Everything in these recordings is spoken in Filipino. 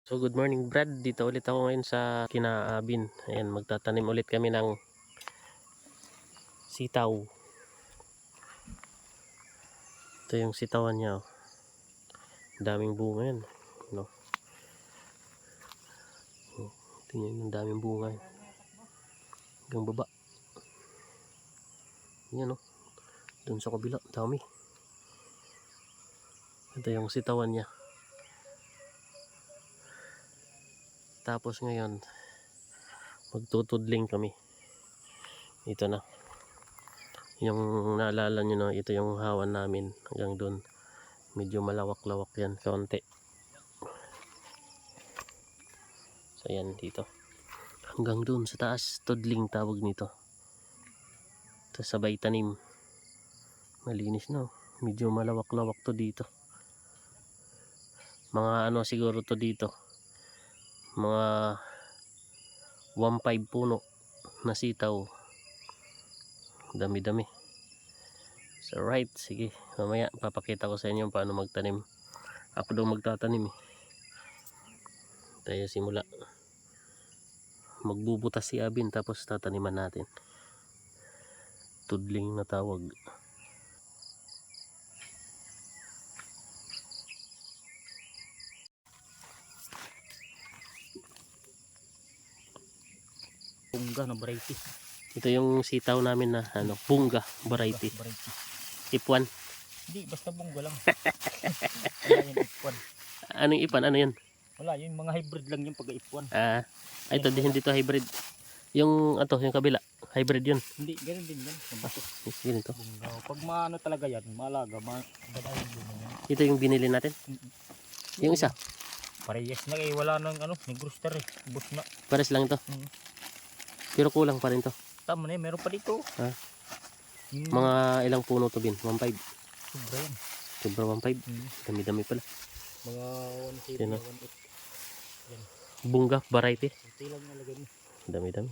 So good morning Brad, dito ulit ako ngayon sa Kinaabin. Ayan, magtatanim ulit kami ng sitaw. Ito yung sitawan niya, oh. Daming bunga yan, no? Oh, tingnan yung daming bunga yan. Hanggang baba. Yan, oh. Doon sa kabila, dami. Ito yung sitawan niya. Tapos ngayon, magtutudling kami. Ito na. Yung naalala nyo, no? Ito yung hawan namin hanggang doon. Medyo malawak-lawak yan, kaunti. So yan, dito. Hanggang doon sa taas, tudling tawag nito. Ito sabay tanim. Malinis na, oh. Medyo malawak-lawak to dito. Mga ano siguro to dito. Mga 1.5 puno na sitaw. Dami-dami. So right, sige. Mamaya papakita ko sa inyo paano magtanim. Ako daw magtatanim, eh. Tayo simula. Magbubutas si Abin tapos tataniman natin. Tudling na tawag. Bunga na variety. Ito yung sitaw namin na ano, bunga variety. Ipuan. Hindi, basta bunga lang. Wala yung ipuan. Anong ipan? Ano yun? Wala, yung mga hybrid lang yung pag-ipuan. Ito hindi to hybrid. Yung yung kabila, hybrid yun. Hindi, ganun din yan. Ganito. Bunga. Pag maano talaga yan, malaga, maganda yung bunga yan. Ito yung binili natin. Yung isa. Parehas na wala nang yung rooster eh. Bus na. Pares lang ito. Pero kulang pa rin to. Tama na meron pa dito. Mga ilang puno to, Bin? 1.5. Sobra yan. Sobra 1.5. Dami-dami pala. Mga 1.7, 1.8. Bunga variety. Kunti lang nalagay mo. Dami-dami.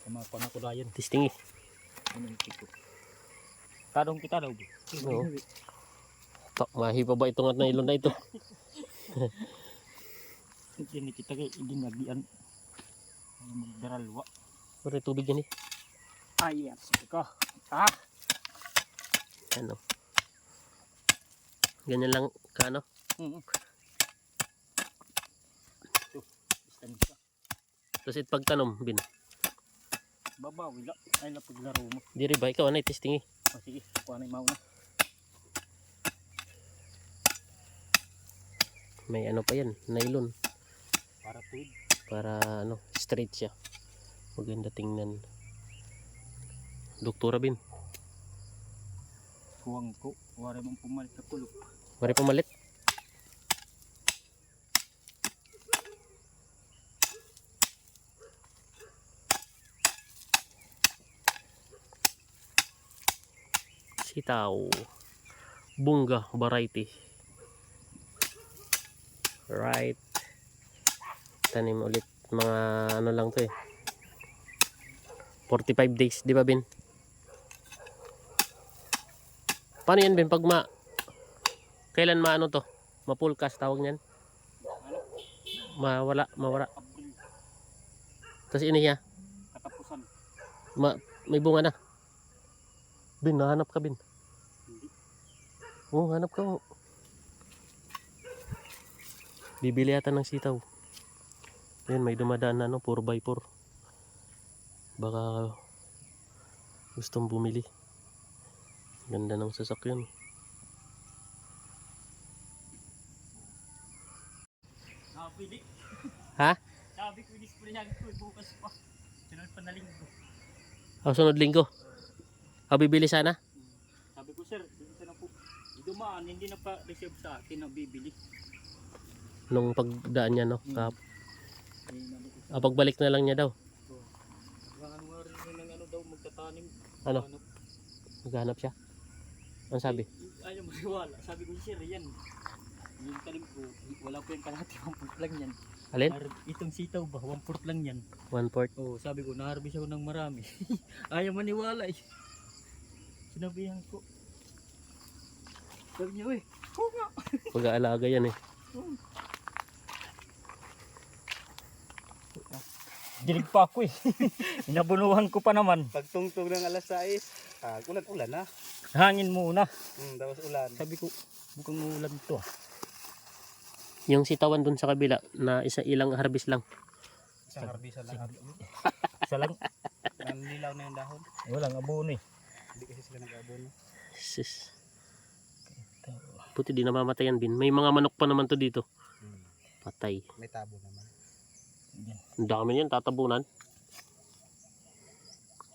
Mga panakulayan. Testing, eh. Kadong kita daw. Oo. Mahi pa ba itong at na ilon na ito? Hindi kita kayo iginagian. Magdaralwa. Pare tubig yan, eh. Ayan. Ika. Ano? Ganyan lang ka, ano? Tapos pagtanom, Bin. Babawi lang. Ay na paglaro mo. Diri ba? Ikaw, anay testing, eh. Sige, kuha na yung mauna. May ano pa yan, nylon. Para tuwid. Para straight siya. Maganda tingnan. Doktora, Bin. Kuwang ko. Wari mong pumalit na kulok. Mari pumalit. Sitaw. Bunga variety. Right. Tanim ulit. Mga ano lang to, eh. 45 days, di ba, Bin? Paano yan, Bin? Kailan maano to? Mapulkas tawag niyan? Mawala. Abril. Tapos iniya. Katapusan. May bunga na. Bin, nahanap ka, Bin. Hindi. Oo, hanap ka, oh. Bibili yata ng sitaw. Yan, may dumadaan na 4x4. Baka gustong bumili. Ganda ng sasakyan. Nakapili. Ha? Sabi ko inisprayan ko. Bukas pa. Sunod pa na linggo. Sunod linggo. Bibili sana? Sabi ko sir, dito na po. Dumaan, hindi na pa reserve sa akin na bibili. Nung pagdaan niya, no? Pagbalik na lang niya daw. Ano rin ng daw magtatanim. Ano? Maghanap siya? Ano sabi? Ayaw maniwala. Sabi ko sir, yan. Yung tanim ko, wala po yung kalahati. 1/4 lang yan. Alin? Itong sitaw ba? 1/4 lang yan. 1/4. Oh, sabi ko, na-harvest ako ng marami. Ayaw maniwala eh. Sinabihan ko. Sabi niya, oo nga. Pag-aalaga yan, eh. Dilig pa ako eh. Inabunuhan ko pa naman. Pagtungtong ng alas 6, ulan na. Hangin muna. Tapos ulan. Sabi ko, bukang ulan to ah. Yung sitawan dun sa kabila na ilang harvest lang. Isang harbisan lang. Isa lang. Nanlilaw na yung dahon. Walang abono eh. Hindi kasi sila nag-abono. Sis. Buti di namamatayan din. May mga manok pa naman to dito. Patay. May tabo naman. Yan. Ang dami yan, tatabunan.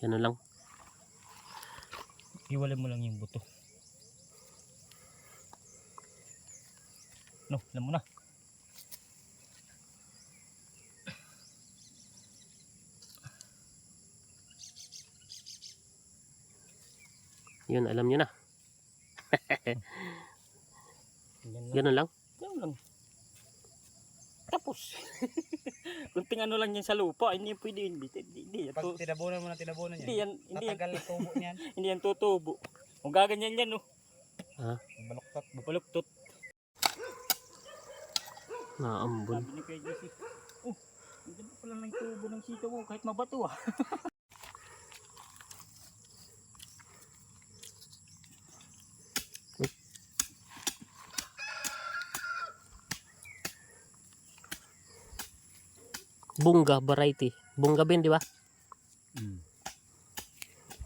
Yan na lang. Iwalay mo lang yung buto. No, alam mo na. Yun, alam nyo na. Yan lang. Ganun lang. Yan lang. Tapos. Kunting ano lang yan sa lupa, hindi pwede hindi. Hindi yan. Pag tinabunan mo na tinabunan Hindi yan, yan, hindi yan, tatagal na tubo niyan. hindi yan tutubo. Kung gaganyan yan, no. Ha? Baluktot. Baluktot. Naambol. Sabi ni Kuya Jesse, oh, ang ganda pala ng tubo ng sitaw mo kahit mabato ah. Bunga variety. Bunga bin, di ba?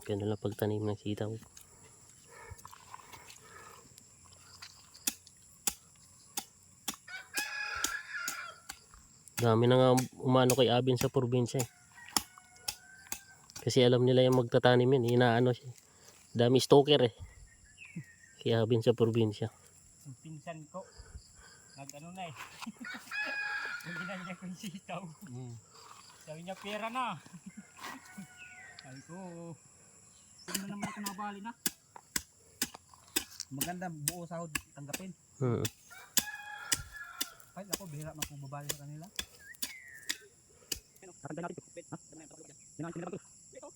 Ganun lang pagtanim ng sitaw. Dami na nga umano kay Abin sa probinsya eh. Kasi alam nila yung magtatanim yun. Inaano siya. Dami stalker eh. Kay Abin sa probinsya. Yung pinsan ko, nag-ano na eh. Yung ginanya ko yung sitaw. Sabi niya, pera na. Sabi ko, hindi na naman ako nabali na. Maganda, buo sahod tanggapin. Kahit ako, bihira na kung babali sa kanila. Nakanda natin ito. Ha? Sinansin na ito. Ito.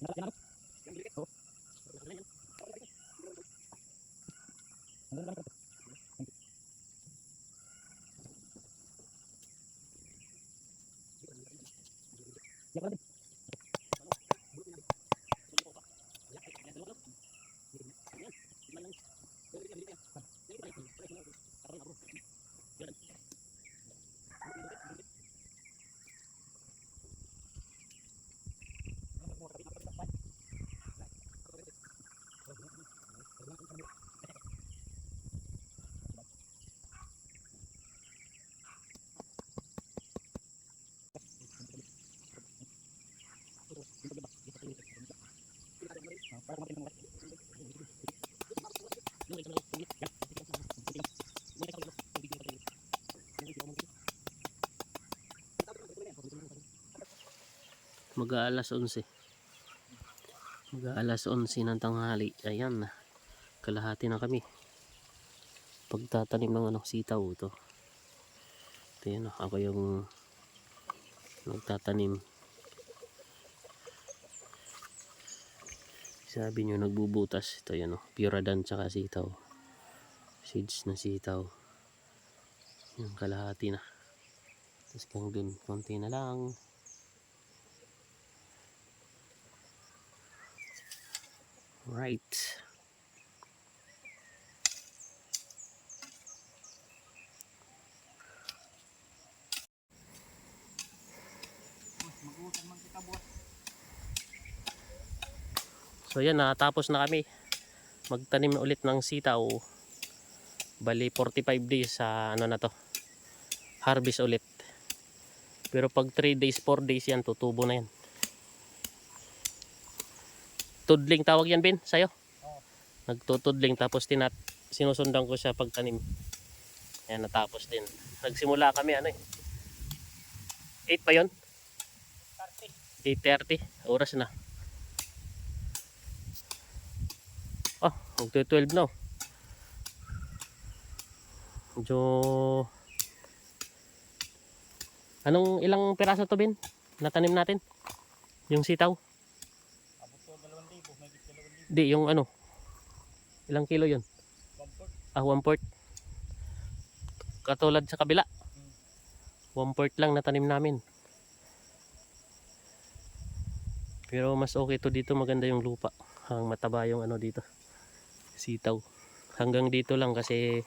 Yan ito. Mag-aalas 11. Mag-aalas 11 ng tanghali. Ayan na. Kalahati na kami. Pagtatanim ng sitaw to. Ito yun, ako yung nagtatanim. Sabi nyo nagbubutas. Ito yun, Puradan tsaka sitaw. Seeds na sitaw. Yung kalahati na. Tapos kang dun, konti na lang. Right. So yan, natapos na kami magtanim na ulit ng sitaw. Bali 45 days sa ano na to, harvest ulit. Pero pag 3 days 4 days yan, tutubo na yan. Tudling tawag yan, Ben, sa'yo? Nagtutudling, tapos sinusundan ko siya pagtanim. Ayan, natapos din. Nagsimula kami 8 pa yun? 8:30 oras na. Oh, magto-12 na. Medyo ilang piraso to, Ben? Natanim natin? Yung sitaw? Abot ko 2,000, may 2,000. Di, yung ilang kilo yun? 1/4. Katulad sa kabila. 1/4 lang natanim namin. Pero mas okay to dito, maganda yung lupa. Ang mataba yung ano dito. Sitaw. Hanggang dito lang kasi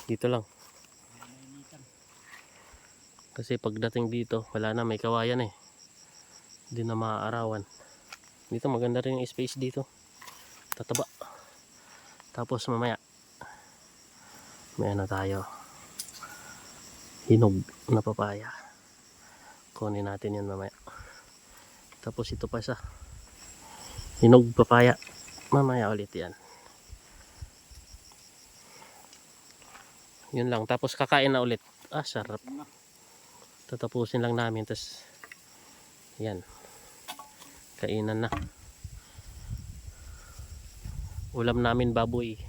dito lang. Kasi pagdating dito, wala na, may kawayan eh. Hindi na maaarawan. Dito maganda rin yung space dito. Tataba. Tapos mamaya may ano tayo. Hinog na papaya. Kunin natin yan mamaya. Tapos ito pa isa. Hinog papaya. Mamaya ulit yan. Yun lang. Tapos kakain na ulit. Ah, sarap. Tatapusin lang namin. Tapos yan. Kainan na. Ulam namin baboy.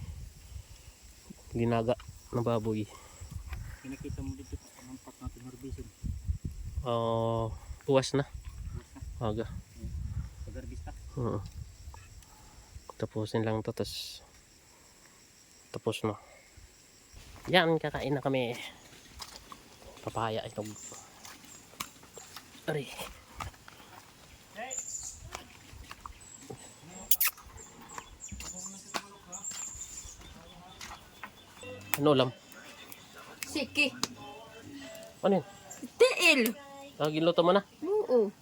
Ginaga na baboy. Pinakita mo dito pamampak natin harbison. Puwas na. Aga. Pag-harbista. Tapusin lang to. Tapos na. Yan, kakain na kami. Papaya ito. Ari. Ano ulam? Siki. Ano yun? Tiil. Ginuto mo na? Oo.